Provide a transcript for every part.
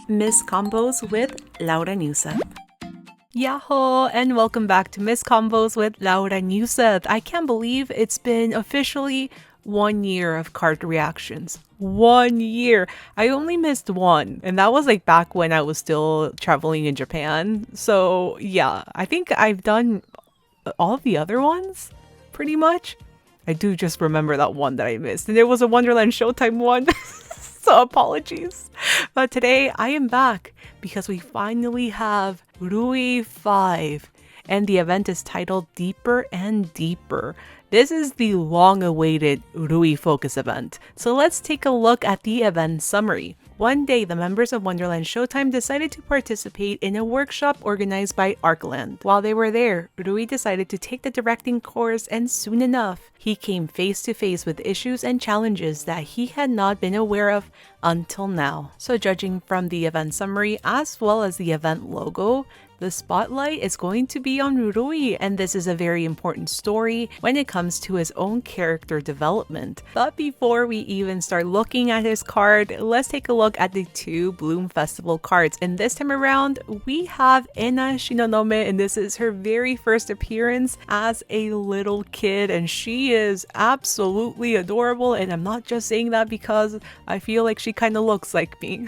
Miss Combos with Laura Newseth. Yahoo! And welcome back to Miss Combos with Laura Newseth. I can't believe it's been officially 1 year of card reactions. 1 year. I only missed one, and that was like back when I was still traveling in Japan. So yeah, I think I've done all the other ones pretty much. I do just remember that one that I missed, and it was a Wonderlands Showtime one. So apologies. But today I am back because we finally have Rui 5, and the event is titled Deeper and Deeper. This is the long-awaited Rui Focus event. So let's take a look at the event summary. One day, the members of Wonderland Showtime decided to participate in a workshop organized by Arkland. While they were there, Rui decided to take the directing course, and soon enough, he came face to face with issues and challenges that he had not been aware of until now. So judging from the event summary as well as the event logo, the spotlight is going to be on Rui, and this is a very important story when it comes to his own character development. But before we even start looking at his card, let's take a look at the two Bloom Festival cards. And this time around, we have Nene Shinonome, and this is her very first appearance as a little kid, and she is absolutely adorable. And I'm not just saying that because I feel like she kind of looks like me.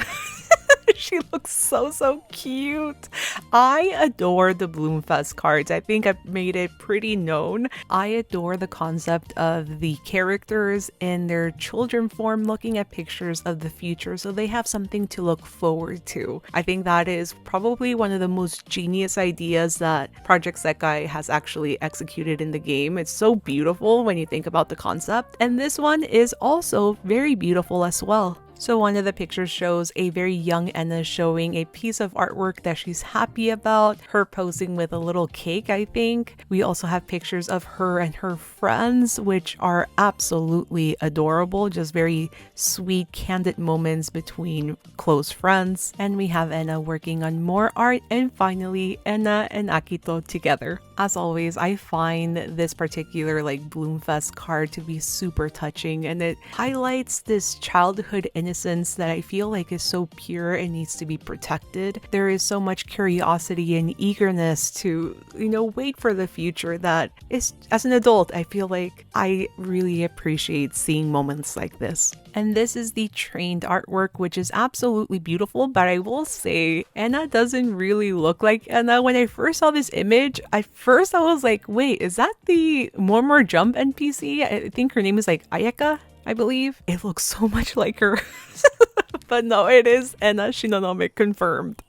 She looks so cute. I adore the Bloomfes cards. I think I've made it pretty known. I adore the concept of the characters in their children form looking at pictures of the future so they have something to look forward to. I think that is probably one of the most genius ideas that Project Sekai has actually executed in the game. It's so beautiful when you think about the concept. And this one is also very beautiful as well. So one of the pictures shows a very young Nene showing a piece of artwork that she's happy about, her posing with a little cake, I think. We also have pictures of her and her friends, which are absolutely adorable, just very sweet, candid moments between close friends. And we have Nene working on more art, and finally Nene and Akito together. As always, I find this particular Bloomfest card to be super touching, and it highlights this childhood innocence that I feel like is so pure and needs to be protected. There is so much curiosity and eagerness to, wait for the future that is, as an adult, I feel like I really appreciate seeing moments like this. And this is the trained artwork, which is absolutely beautiful, but I will say Nene doesn't really look like Nene. When I first saw this image, at first I was like, wait, is that the More Jump NPC? I think her name is Ayaka, I believe. It looks so much like her. But no, it is Nene Shinonome, confirmed.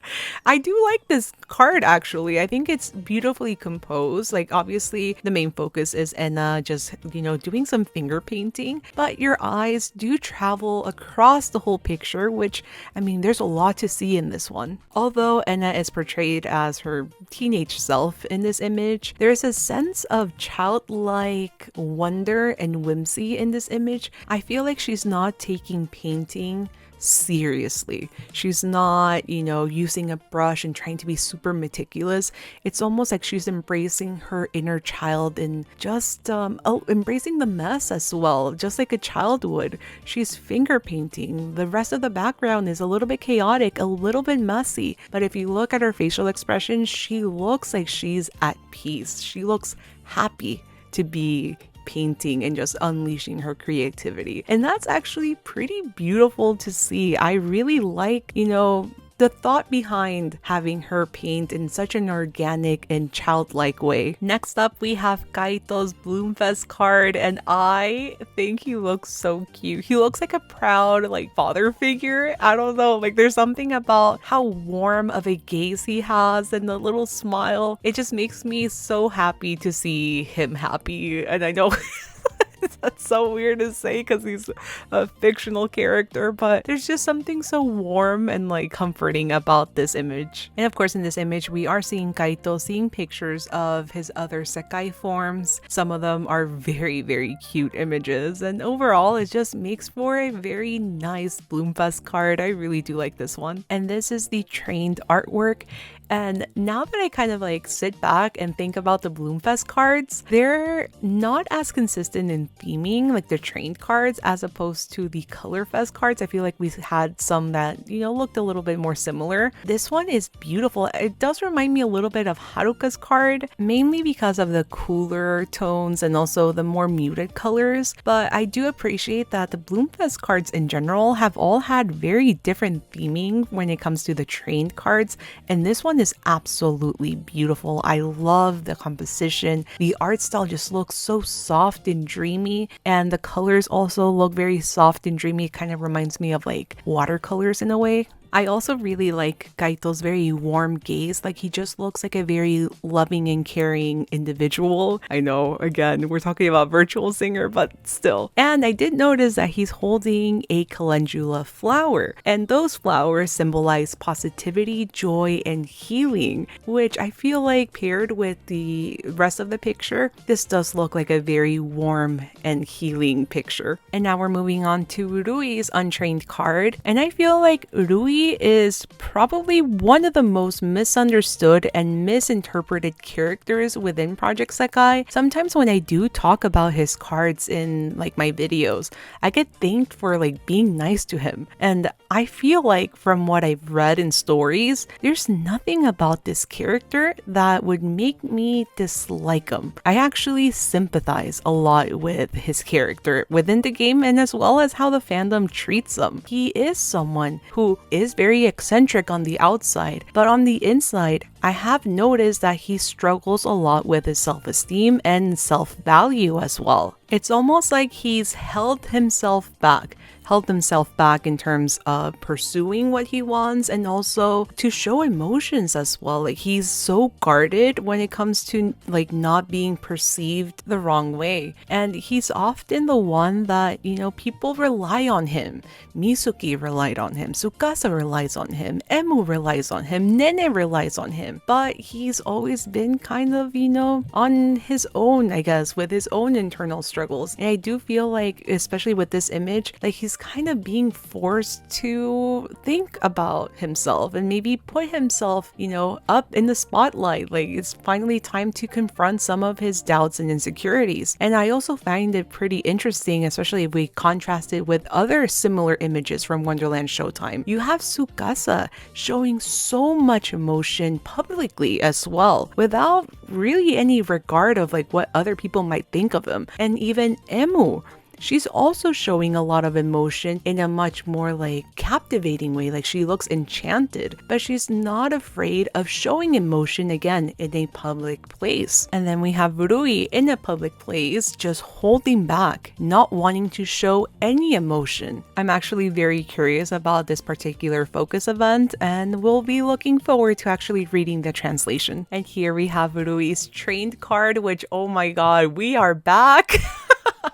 I do like this card, actually. I think it's beautifully composed. Obviously, the main focus is Nene just, doing some finger painting. But your eyes do travel across the whole picture, which, there's a lot to see in this one. Although Nene is portrayed as her teenage self in this image, there's a sense of childlike wonder and whimsy in this image. I feel like she's not taking painting seriously. She's not, using a brush and trying to be super meticulous. It's almost like she's embracing her inner child and just embracing the mess as well, just like a child would. She's finger painting. The rest of the background is a little bit chaotic, a little bit messy, but if you look at her facial expression, she looks like she's at peace. She looks happy to be painting and just unleashing her creativity. And that's actually pretty beautiful to see. I really like, the thought behind having her paint in such an organic and childlike way. Next up, we have KAITO's Bloomfest card, and I think he looks so cute. He looks like a proud father figure. I don't know, there's something about how warm of a gaze he has and the little smile. It just makes me so happy to see him happy. And I know that's so weird to say because he's a fictional character, but there's just something so warm and comforting about this image. And of course, in this image, we are seeing KAITO seeing pictures of his other Sekai forms. Some of them are very cute images, and overall, it just makes for a very nice Bloomfest card. I really do like this one. And this is the trained artwork. And now that I kind of sit back and think about the Bloomfest cards, they're not as consistent in different theming, like the trained cards, as opposed to the Color Fest cards. I feel like we had some that, looked a little bit more similar. This one is beautiful. It does remind me a little bit of Haruka's card, mainly because of the cooler tones and also the more muted colors. But I do appreciate that the Bloomfes cards in general have all had very different theming when it comes to the trained cards, and this one is absolutely beautiful. I love the composition. The art style just looks so soft and dreamy, and the colors also look very soft and dreamy. It kind of reminds me of like watercolors in a way. I also really like KAITO's very warm gaze. Like, he just looks like a very loving and caring individual. I know, again, we're talking about virtual singer, but still. And I did notice that he's holding a calendula flower, and those flowers symbolize positivity, joy, and healing, which I feel like paired with the rest of the picture, this does look like a very warm and healing picture. And now we're moving on to Rui's untrained card, and I feel like Rui is probably one of the most misunderstood and misinterpreted characters within Project Sekai. Sometimes when I do talk about his cards in like my videos, I get thanked for like being nice to him. And I feel like from what I've read in stories, there's nothing about this character that would make me dislike him. I actually sympathize a lot with his character within the game and as well as how the fandom treats him. He is someone who is very eccentric on the outside, but on the inside, I have noticed that he struggles a lot with his self-esteem and self-value as well. It's almost like he's held himself back in terms of pursuing what he wants and also to show emotions as well. Like, he's so guarded when it comes to like not being perceived the wrong way. And he's often the one that, people rely on him. Mizuki relied on him, Tsukasa relies on him, Emu relies on him, Nene relies on him. But he's always been kind of, on his own, I guess, with his own internal struggles. And I do feel like, especially with this image, like he's kind of being forced to think about himself and maybe put himself, up in the spotlight. Like, it's finally time to confront some of his doubts and insecurities. And I also find it pretty interesting, especially if we contrast it with other similar images from Wonderland Showtime. You have Tsukasa showing so much emotion publicly as well, without really any regard of like what other people might think of him. And even Emu, she's also showing a lot of emotion in a much more like captivating way. Like, she looks enchanted, but she's not afraid of showing emotion again in a public place. And then we have Rui in a public place just holding back, not wanting to show any emotion. I'm actually very curious about this particular focus event, and we'll be looking forward to actually reading the translation. And here we have Rui's trained card, which, oh my god, we are back.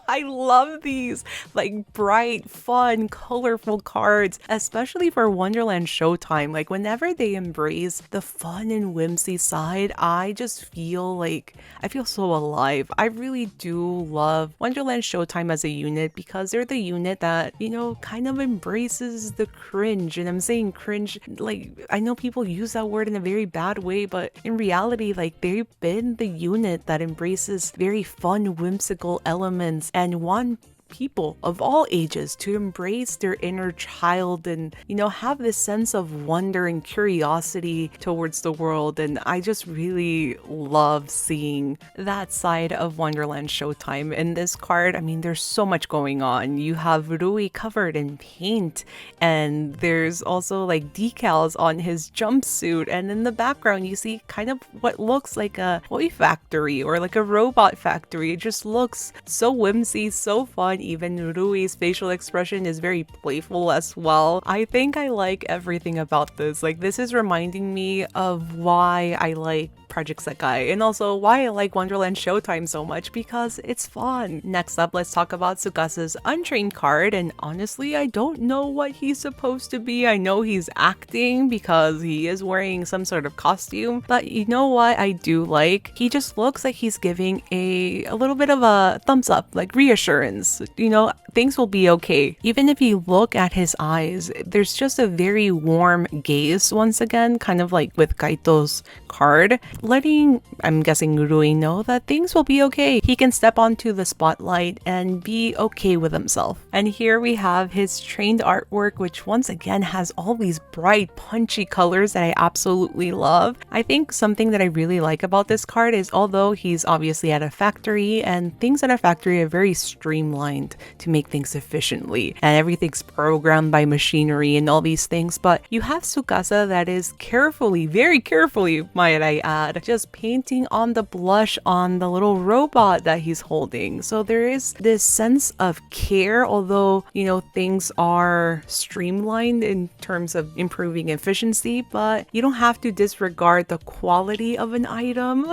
I love these like bright, fun, colorful cards, especially for Wonderland Showtime. Like, whenever they embrace the fun and whimsy side, I just feel like I feel so alive. I really do love Wonderland Showtime as a unit because they're the unit that, kind of embraces the cringe. And I'm saying cringe, like, I know people use that word in a very bad way, but in reality, like, they've been the unit that embraces very fun, whimsical elements and want people of all ages to embrace their inner child and, have this sense of wonder and curiosity towards the world. And I just really love seeing that side of Wonderland Showtime. In this card, I mean, there's so much going on. You have Rui covered in paint, and there's also like decals on his jumpsuit. And in the background, you see kind of what looks like a toy factory or like a robot factory. It just looks so whimsy, so fun. Even Rui's facial expression is very playful as well. I think I like everything about this. Like, this is reminding me of why I like Project Sekai and also why I like Wonderland Showtime so much, because it's fun. Next up, let's talk about Tsukasa's untrained card, and honestly, I don't know what he's supposed to be. I know he's acting because he is wearing some sort of costume, but you know what I do like? He just looks like he's giving a little bit of a thumbs up, like reassurance. things will be okay. Even if you look at his eyes, there's just a very warm gaze once again, kind of like with Kaito's card, letting, I'm guessing, Rui know that things will be okay. He can step onto the spotlight and be okay with himself. And here we have his trained artwork, which once again has all these bright, punchy colors that I absolutely love. I think something that I really like about this card is although he's obviously at a factory, and things at a factory are very streamlined to make things efficiently, and everything's programmed by machinery and all these things, but you have Tsukasa that is carefully, very carefully, might I add, just painting on the blush on the little robot that he's holding. So there is this sense of care, although, you know, things are streamlined in terms of improving efficiency, but you don't have to disregard the quality of an item.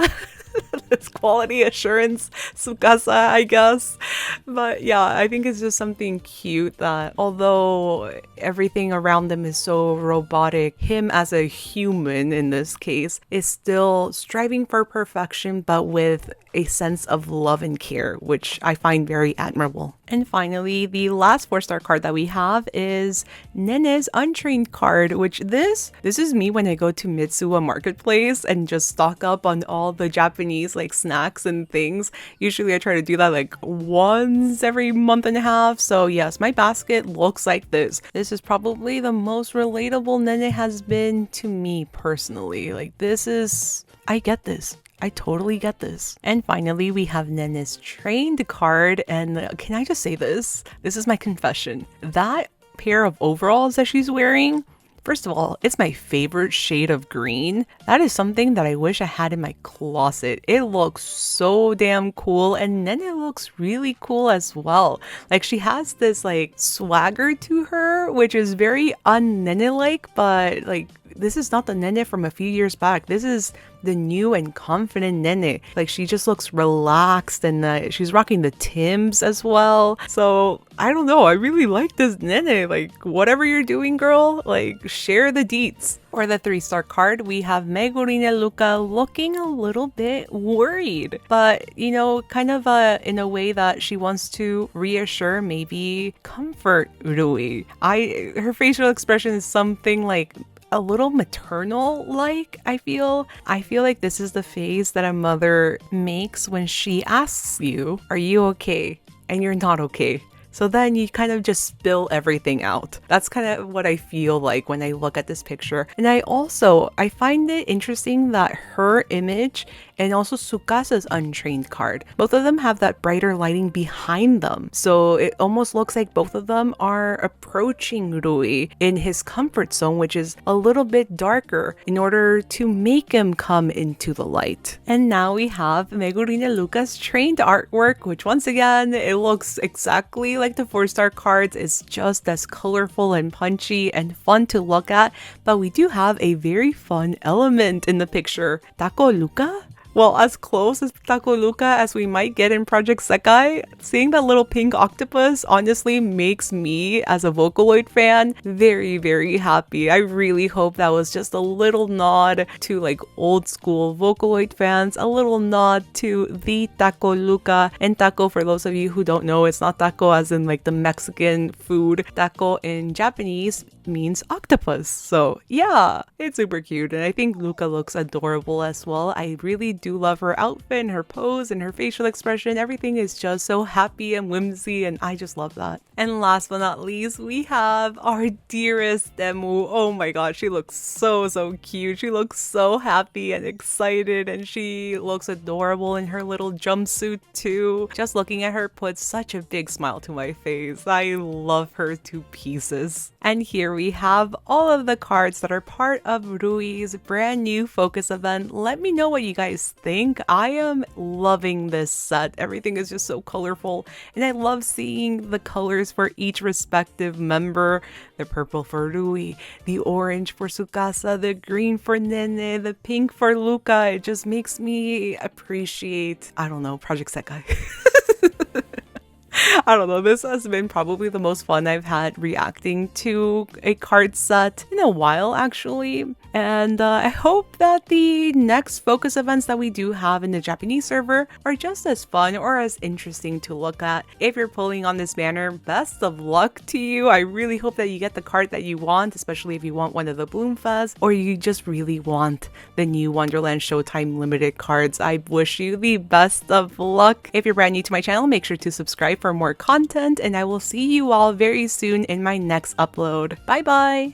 It's quality assurance, Tsukasa, I guess. But yeah, I think it's just something cute that although everything around him is so robotic, him as a human in this case is still striving for perfection, but with a sense of love and care, which I find very admirable. And finally, the last 4-star card that we have is Nene's Untrained card, which this is me when I go to Mitsuwa Marketplace and just stock up on all the Japanese like snacks and things. Usually I try to do that like once every month and a half. So yes, my basket looks like this. This is probably the most relatable Nene has been to me personally. Like this is, I get this. I totally get this. And finally, we have Nene's trained card. And can I just say this? This is my confession. That pair of overalls that she's wearing, first of all, it's my favorite shade of green. That is something that I wish I had in my closet. It looks so damn cool, and Nene looks really cool as well. Like she has this like swagger to her, which is very un-Nene-like, but like this is not the Nene from a few years back. This is the new and confident Nene. Like she just looks relaxed, and she's rocking the Timbs as well. So I don't know, I really like this Nene. Like whatever you're doing, girl, like share the deets. For the 3-star card, we have Megurine Luka looking a little bit worried, but you know, kind of in a way that she wants to reassure, maybe comfort Rui. Her facial expression is something like a little maternal like. I feel like this is the face that a mother makes when she asks you, are you okay? And you're not okay. So then you kind of just spill everything out. That's kind of what I feel like when I look at this picture. And I find it interesting that her image and also Tsukasa's Untrained card, both of them have that brighter lighting behind them. So it almost looks like both of them are approaching Rui in his comfort zone, which is a little bit darker in order to make him come into the light. And now we have Megurine Luka's trained artwork, which once again, it looks exactly like the 4-star cards. It's just as colorful and punchy and fun to look at, but we do have a very fun element in the picture. Tako Luka? Well, as close as Tako Luka as we might get in Project Sekai, seeing that little pink octopus honestly makes me, as a Vocaloid fan, very, very happy. I really hope that was just a little nod to like old school Vocaloid fans, a little nod to the Tako Luka. And taco, for those of you who don't know, it's not taco as in like the Mexican food. Taco in Japanese means octopus. So yeah, it's super cute. And I think Luka looks adorable as well. I really do love her outfit and her pose and her facial expression. Everything is just so happy and whimsy, and I just love that. And last but not least, we have our dearest Demu. Oh my god, she looks so cute. She looks so happy and excited, and she looks adorable in her little jumpsuit too. Just looking at her puts such a big smile to my face. I love her to pieces. And here we have all of the cards that are part of Rui's brand new focus event. Let me know what you guys think. I am loving this set. Everything is just so colorful, and I love seeing the colors for each respective member. The purple for Rui, the orange for Tsukasa, the green for Nene, the pink for Luka. It just makes me appreciate, I don't know, Project Sekai. I don't know, this has been probably the most fun I've had reacting to a card set in a while, actually. And I hope that the next focus events that we do have in the Japanese server are just as fun or as interesting to look at. If you're pulling on this banner, best of luck to you. I really hope that you get the card that you want, especially if you want one of the Bloomfes, or you just really want the new Wonderlands Showtime limited cards. I wish you the best of luck. If you're brand new to my channel, make sure to subscribe for more content, and I will see you all very soon in my next upload. Bye bye!